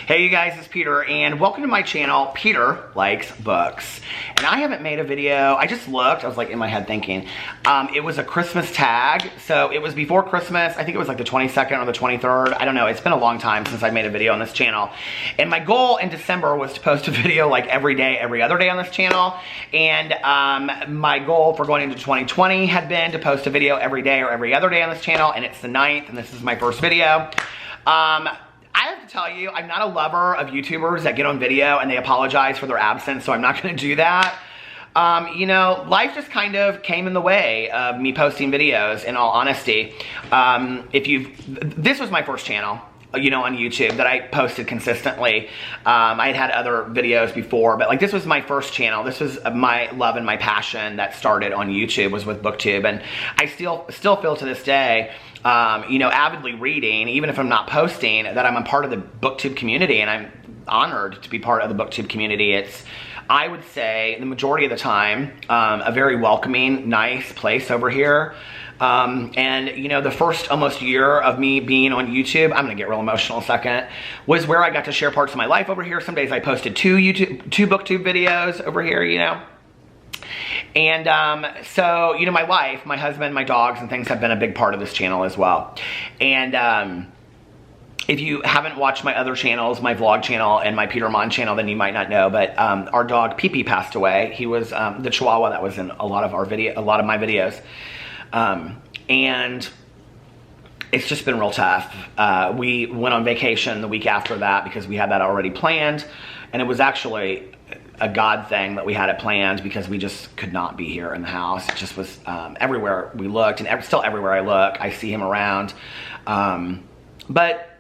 Hey you guys, it's Peter and welcome to my channel, Peter Likes Books. And I haven't made a video, I just looked, I was like in my head thinking, it was a Christmas tag, so it was before Christmas, I think it was like the 22nd or the 23rd, I don't know, it's been a long time since I made a video on this channel. And my goal in December was to post a video like every day, every other day on this channel. And my goal for going into 2020 had been to post a video every day or every other day on this channel, and it's the 9th, and this is my first video. I have to tell you, I'm not a lover of YouTubers that get on video and they apologize for their absence, so I'm not going to do that. You know, life just kind of came in the way of me posting videos, in all honesty. This was my first channel, you know, on YouTube that I posted consistently. I had other videos before, but like this was my first channel. This was my love and my passion that started on YouTube, was with BookTube, and I still feel to this day, you know, avidly reading, even if I'm not posting, that I'm a part of the BookTube community, and I'm honored to be part of the BookTube community. It's, I would say, the majority of the time, a very welcoming, nice place over here. And you know, the first almost year of me being on YouTube, I'm gonna get real emotional in a second, was where I got to share parts of my life over here. Some days I posted two BookTube videos over here, you know. And so, you know, my wife, my husband, my dogs and things have been a big part of this channel as well. And if you haven't watched my other channels, my vlog channel and my Peter Monn channel, then you might not know, but our dog Pee-Pee passed away. He was the Chihuahua that was in a lot of my videos. And it's just been real tough. We went on vacation the week after that because we had that already planned, and it was actually a God thing that we had it planned because we just could not be here in the house. It just was everywhere we looked, and still everywhere I look, I see him around. But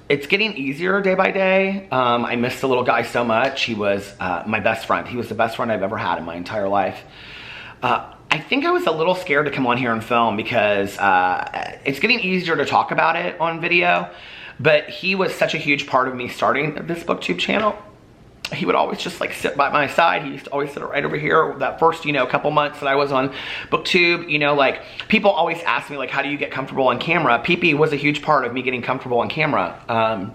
it's getting easier day by day. I missed the little guy so much. He was my best friend. He was the best friend I've ever had in my entire life. I think I was a little scared to come on here and film because it's getting easier to talk about it on video, but he was such a huge part of me starting this BookTube channel. He would always just like sit by my side. He used to always sit right over here. That first, you know, couple months that I was on BookTube, you know, like people always ask me like, how do you get comfortable on camera? Pee-Pee was a huge part of me getting comfortable on camera.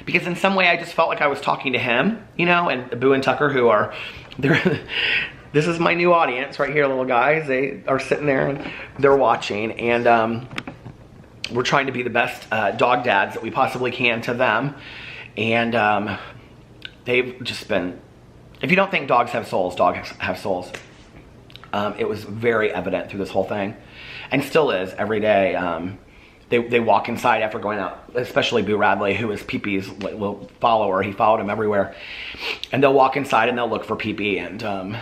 Because in some way I just felt like I was talking to him, you know, and Boo and Tucker, who are, this is my new audience right here, little guys. They are sitting there and they're watching, and we're trying to be the best dog dads that we possibly can to them. And they've just been, if you don't think dogs have souls, dogs have souls. It was very evident through this whole thing, and still is every day. They walk inside after going out, especially Boo Radley, who is Pee-Pee's little follower. He followed him everywhere. And they'll walk inside and they'll look for Pee-Pee, and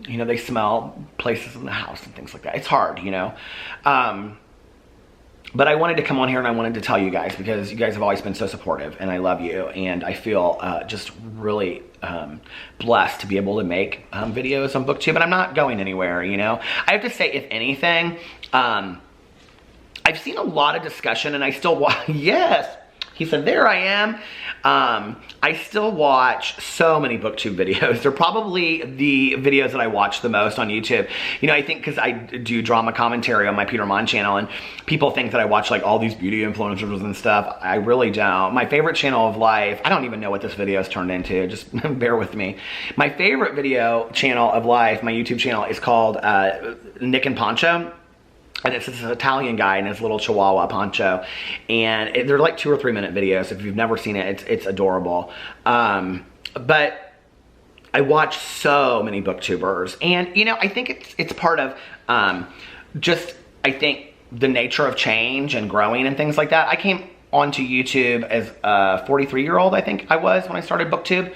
you know, they smell places in the house and things like that. It's hard, you know. But I wanted to come on here and I wanted to tell you guys, because you guys have always been so supportive, and I love you, and I feel just really blessed to be able to make videos on BookTube, and I'm not going anywhere, you know. I have to say, if anything, I've seen a lot of discussion, and I still watch, yes, he said, there I am. I still watch so many BookTube videos. They're probably the videos that I watch the most on YouTube. You know, I think because I do drama commentary on my Peter Monn channel, and people think that I watch like all these beauty influencers and stuff. I really don't. My favorite channel of life, I don't even know what this video has turned into, just bear with me. My favorite video channel of life, my YouTube channel, is called Nick and Poncho. And it's this Italian guy and his little Chihuahua Poncho, and they're like 2 or 3 minute videos. If you've never seen it, it's adorable. But I watch so many booktubers, and you know, I think it's part of just, I think, the nature of change and growing and things like that. I came onto YouTube as a 43-year-old, I think I was, when I started BookTube.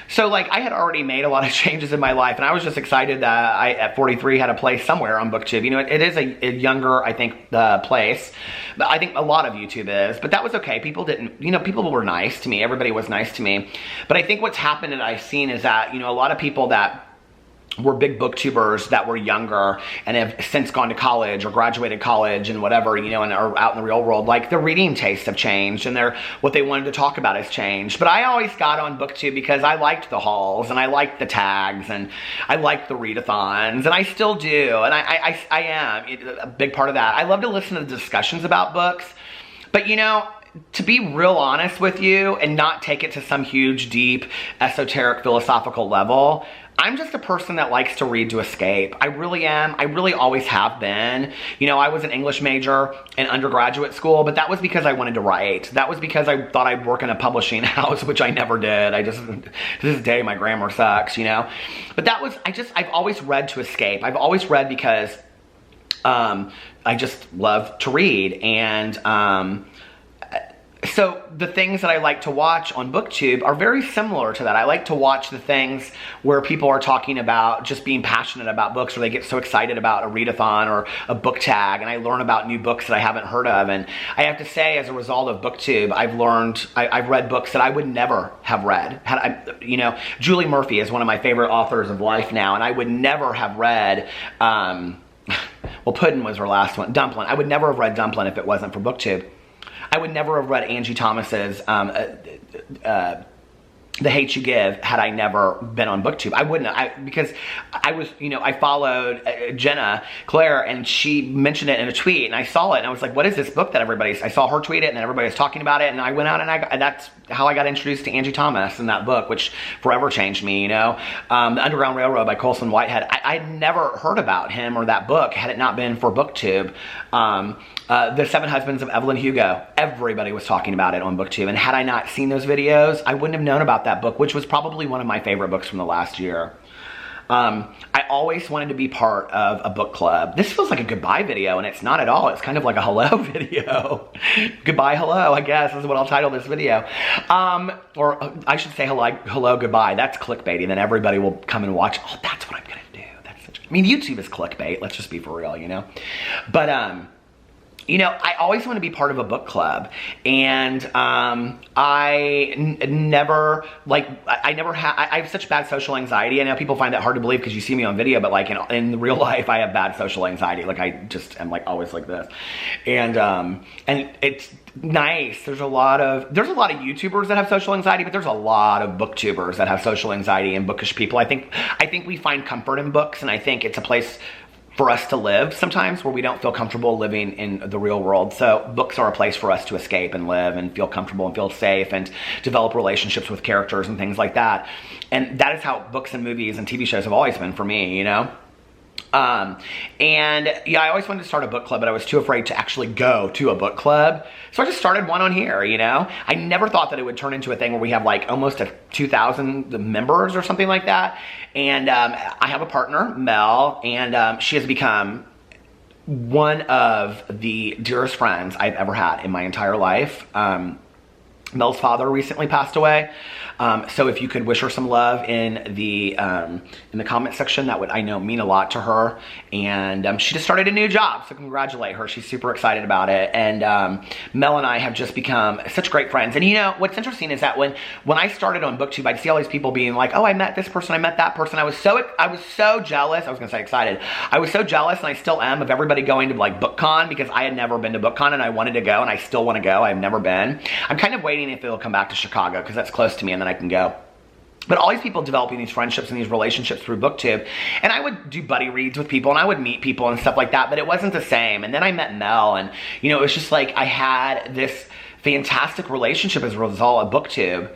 So like, I had already made a lot of changes in my life, and I was just excited that I, at 43, had a place somewhere on BookTube. You know, it is a younger, I think, place, but I think a lot of YouTube is, but that was okay. People didn't, you know, people were nice to me. Everybody was nice to me. But I think what's happened and I've seen is that, you know, a lot of people that were big booktubers that were younger and have since gone to college or graduated college and whatever, you know, and are out in the real world, like their reading tastes have changed, and what they wanted to talk about has changed. But I always got on BookTube because I liked the hauls, and I liked the tags, and I liked the readathons, and I still do, and I am a big part of that. I love to listen to the discussions about books, but you know, to be real honest with you and not take it to some huge, deep, esoteric, philosophical level, I'm just a person that likes to read to escape. I really am. I really always have been. You know, I was an English major in undergraduate school, but that was because I wanted to write. That was because I thought I'd work in a publishing house, which I never did. To this day, my grammar sucks, you know? But that was, I've always read to escape. I've always read because I just love to read. And so the things that I like to watch on BookTube are very similar to that. I like to watch the things where people are talking about just being passionate about books, or they get so excited about a readathon or a book tag, and I learn about new books that I haven't heard of. And I have to say, as a result of BookTube, I've read books that I would never have read. You know, Julie Murphy is one of my favorite authors of life now, and I would never have read, well, Puddin' was her last one, Dumplin'. I would never have read Dumplin' if it wasn't for BookTube. I would never have read Angie Thomas's The Hate You Give had I never been on BookTube. I wouldn't have, because I was, you know, I followed Jenna Claire, and she mentioned it in a tweet, and I saw it, and I was like, what is this book that I saw her tweet it, and then everybody was talking about it, and I went out, and that's how I got introduced to Angie Thomas in that book, which forever changed me, you know. The Underground Railroad by Colson Whitehead. I'd never heard about him or that book had it not been for BookTube. The Seven Husbands of Evelyn Hugo. Everybody was talking about it on BookTube, and had I not seen those videos, I wouldn't have known about that book, which was probably one of my favorite books from the last year. I always wanted to be part of a book club. This feels like a goodbye video, and it's not at all. It's kind of like a hello video. Goodbye, hello, I guess is what I'll title this video. Or I should say hello, goodbye. That's clickbait, and then everybody will come and watch. Oh, that's what I'm gonna do. I mean, YouTube is clickbait. Let's just be for real, you know? But, you know, I always want to be part of a book club, and I have such bad social anxiety. I know people find that hard to believe because you see me on video, but like in real life, I have bad social anxiety. Like I just am like always like this, and it's nice. There's a lot of YouTubers that have social anxiety, but there's a lot of booktubers that have social anxiety and bookish people. I think we find comfort in books, and I think it's a place for us to live sometimes where we don't feel comfortable living in the real world. So books are a place for us to escape and live and feel comfortable and feel safe and develop relationships with characters and things like that. And that is how books and movies and TV shows have always been for me, you know? And yeah, I always wanted to start a book club, but I was too afraid to actually go to a book club. So I just started one on here, you know? I never thought that it would turn into a thing where we have like almost 2,000 members or something like that. And I have a partner, Mel, and she has become one of the dearest friends I've ever had in my entire life. Mel's father recently passed away. So if you could wish her some love in the comment section, that would, I know, mean a lot to her. And she just started a new job, so congratulate her. She's super excited about it. And Mel and I have just become such great friends. And you know, what's interesting is that when I started on BookTube, I'd see all these people being like, oh, I met this person, I met that person. I was so jealous. I was gonna say excited. I was so jealous, and I still am, of everybody going to like BookCon, because I had never been to BookCon, and I wanted to go, and I still want to go. I've never been. I'm kind of waiting if it'll come back to Chicago, because that's close to me, and then I can go. But all these people developing these friendships and these relationships through BookTube, and I would do buddy reads with people, and I would meet people and stuff like that, but it wasn't the same. And then I met Mel, and you know, it was just like I had this fantastic relationship as a result of BookTube.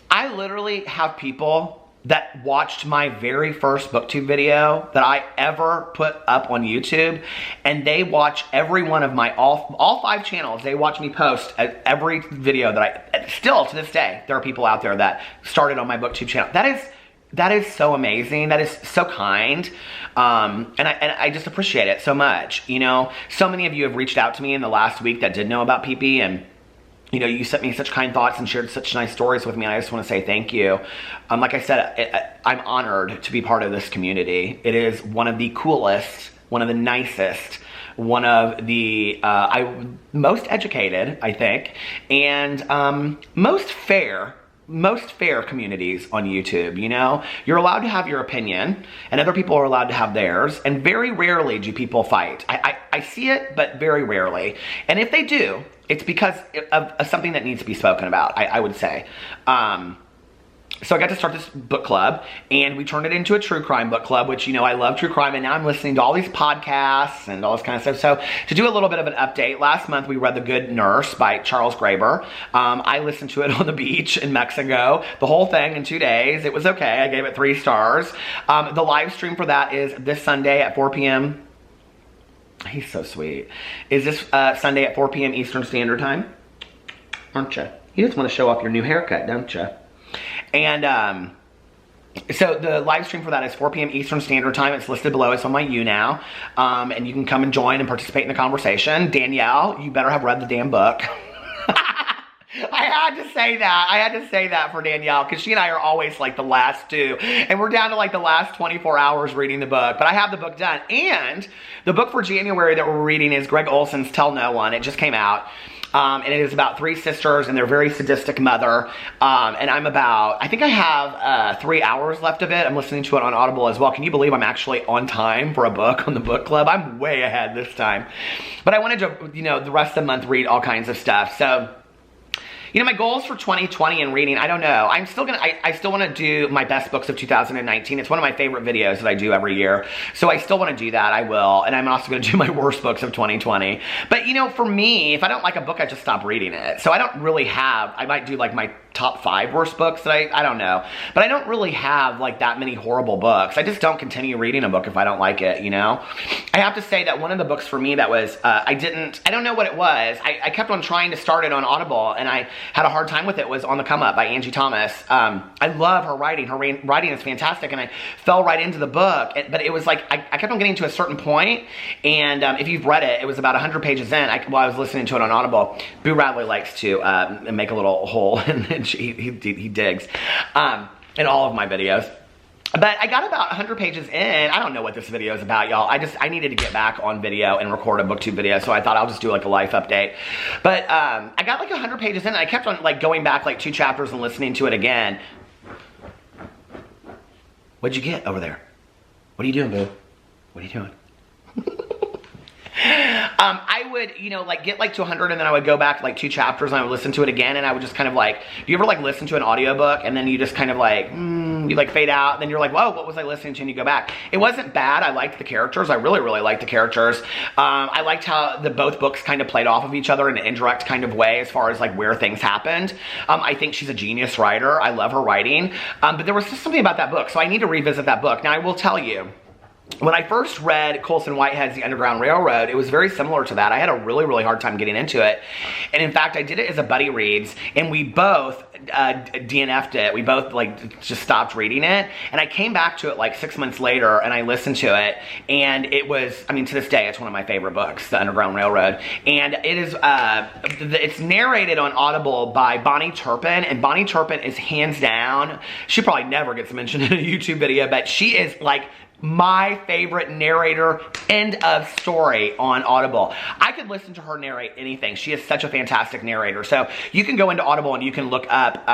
I literally have people that watched my very first BookTube video that I ever put up on YouTube, and they watch every one of my all 5 channels. They watch me post every video that still to this day, there are people out there that started on my BookTube channel. That is so amazing. That is so kind. And I just appreciate it so much. You know, so many of you have reached out to me in the last week that did know about PP, and you know, you sent me such kind thoughts and shared such nice stories with me, and I just want to say thank you. Like I said, I'm honored to be part of this community. It is one of the coolest, one of the nicest, one of the most educated, I think, and most fair communities on YouTube. You know, you're allowed to have your opinion, and other people are allowed to have theirs, and very rarely do people fight. I see it, but very rarely. And if they do, it's because of something that needs to be spoken about, I would say. So I got to start this book club, and we turned it into a true crime book club, which, you know, I love true crime, and now I'm listening to all these podcasts and all this kind of stuff. So to do a little bit of an update, last month we read The Good Nurse by Charles Graeber. I listened to it on the beach in Mexico, the whole thing in 2 days. It was okay. I gave it 3 stars. The live stream for that is this Sunday at 4 p.m. He's so sweet. Is this Sunday at 4 p.m. Eastern Standard Time? Aren't you? You just want to show off your new haircut, don't you? And so the live stream for that is 4 p.m. Eastern Standard Time. It's listed below. It's on my YouNow. And you can come and join and participate in the conversation. Danielle, you better have read the damn book. I had to say that. I had to say that for Danielle, because she and I are always like the last 2. And we're down to like the last 24 hours reading the book. But I have the book done. And the book for January that we're reading is Gregg Olsen's Tell No One. It just came out. And it is about 3 sisters and their very sadistic mother. And I think I have 3 hours left of it. I'm listening to it on Audible as well. Can you believe I'm actually on time for a book on the book club? I'm way ahead this time. But I wanted to, you know, the rest of the month read all kinds of stuff. So, you know, my goals for 2020 in reading, I don't know. I still want to do my best books of 2019. It's one of my favorite videos that I do every year. So I still want to do that. I will. And I'm also going to do my worst books of 2020. But, you know, for me, if I don't like a book, I just stop reading it. So I don't really have, I might do like my top 5 worst books that I don't know. But I don't really have like that many horrible books. I just don't continue reading a book if I don't like it, you know. I have to say that one of the books for me that was, I don't know what it was. I kept on trying to start it on Audible, and I had a hard time with it, was On the Come Up by Angie Thomas. I love her writing. Her writing is fantastic, and I fell right into the book. But it was like, I kept on getting to a certain point, and if you've read it, it was about 100 pages in. While I was listening to it on Audible, Boo Radley likes to make a little hole, and he digs in all of my videos. But I got about 100 pages in. I don't know what this video is about, y'all. I needed to get back on video and record a booktube video, so I thought I'll just do like a life update. But I got like 100 pages in, and I kept on like going back like 2 chapters and listening to it again. What'd you get over there? What are you doing, boo? What are you doing? I would, you know, like get like to 100, and then I would go back like 2 chapters and I would listen to it again, and I would just kind of like, do you ever like listen to an audiobook and then you just kind of like, you like fade out, and then you're like, whoa, what was I listening to? And you go back. It wasn't bad. I liked the characters. I really, really liked the characters. I liked how both books kind of played off of each other in an indirect kind of way as far as like where things happened. I think she's a genius writer. I love her writing. But there was just something about that book, so I need to revisit that book. Now, I will tell you, when I first read Colson Whitehead's The Underground Railroad, it was very similar to that. I had a really, really hard time getting into it. And in fact, I did it as a buddy reads, and we both DNF'd it. We both like just stopped reading it. And I came back to it like 6 months later, and I listened to it, and it was, I mean, to this day, it's one of my favorite books, The Underground Railroad. And it is, it's narrated on Audible by Bonnie Turpin, and Bonnie Turpin is hands down, she probably never gets mentioned in a YouTube video, but she is like my favorite narrator, end of story, on Audible. I could listen to her narrate anything. She is such a fantastic narrator. So you can go into Audible and you can look up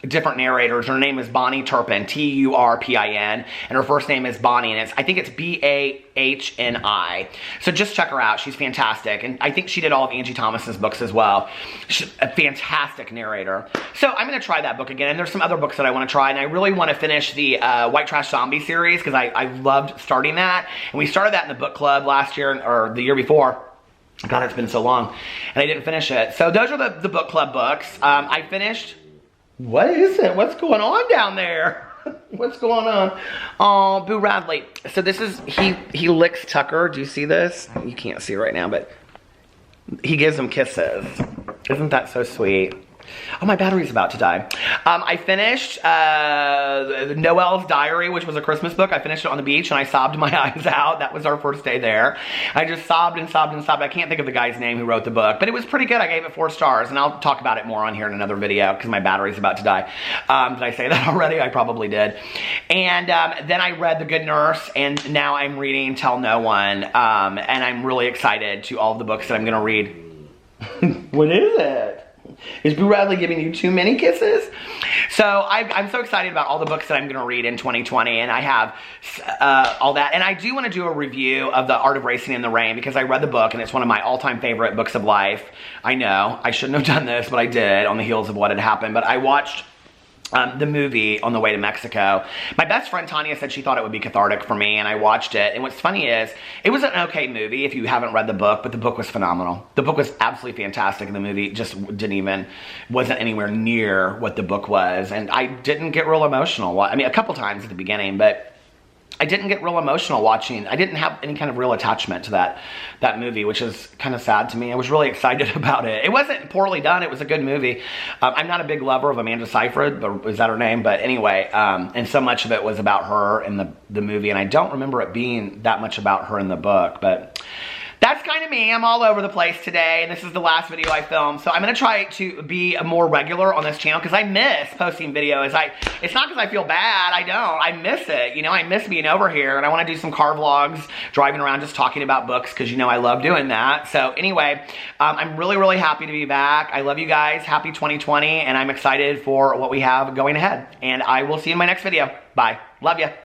different narrators. Her name is Bonnie Turpin, Turpin, and her first name is Bonnie, and I think it's Bahni. So just check her out. She's fantastic, and I think she did all of Angie Thomas's books as well. She's a fantastic narrator. So I'm going to try that book again, and there's some other books that I want to try, and I really want to finish the White Trash Zombie series, because I loved starting that, and we started that in the book club last year, or the year before. God, it's been so long, and I didn't finish it. So those are the book club books. I finished, what is it? What's going on down there? What's going on? Oh, Boo Radley. So this is, he licks Tucker. Do you see this? You can't see right now, but he gives him kisses. Isn't that so sweet? Oh, my battery's about to die. I finished Noel's Diary, which was a Christmas book. I finished it on the beach, and I sobbed my eyes out. That was our first day there. I just sobbed and sobbed and sobbed. I can't think of the guy's name who wrote the book, but it was pretty good. I gave it 4 stars, and I'll talk about it more on here in another video because my battery's about to die. Did I say that already? I probably did. And then I read The Good Nurse, and now I'm reading Tell No One, and I'm really excited to all of the books that I'm going to read. What is it? Is Boo Radley giving you too many kisses? So I'm so excited about all the books that I'm going to read in 2020, and I have all that. And I do want to do a review of The Art of Racing in the Rain, because I read the book, and it's one of my all-time favorite books of life. I know, I shouldn't have done this, but I did on the heels of what had happened. But I watched the movie on the way to Mexico. My best friend Tanya said she thought it would be cathartic for me, and I watched it. And what's funny is, it was an okay movie if you haven't read the book, but the book was phenomenal. The book was absolutely fantastic, and the movie just wasn't anywhere near what the book was. And I didn't get real emotional. I mean, a couple times at the beginning, but I didn't get real emotional watching. I didn't have any kind of real attachment to that movie, which is kind of sad to me. I was really excited about it. It wasn't poorly done. It was a good movie. I'm not a big lover of Amanda Seyfried, but is that her name? But anyway, and so much of it was about her in the movie, and I don't remember it being that much about her in the book, but that's kind of me. I'm all over the place today, and this is the last video I filmed. So I'm going to try to be more regular on this channel because I miss posting videos. It's not because I feel bad. I don't. I miss it. You know, I miss being over here, and I want to do some car vlogs, driving around just talking about books because, you know, I love doing that. So anyway, I'm really, really happy to be back. I love you guys. Happy 2020, and I'm excited for what we have going ahead. And I will see you in my next video. Bye. Love you.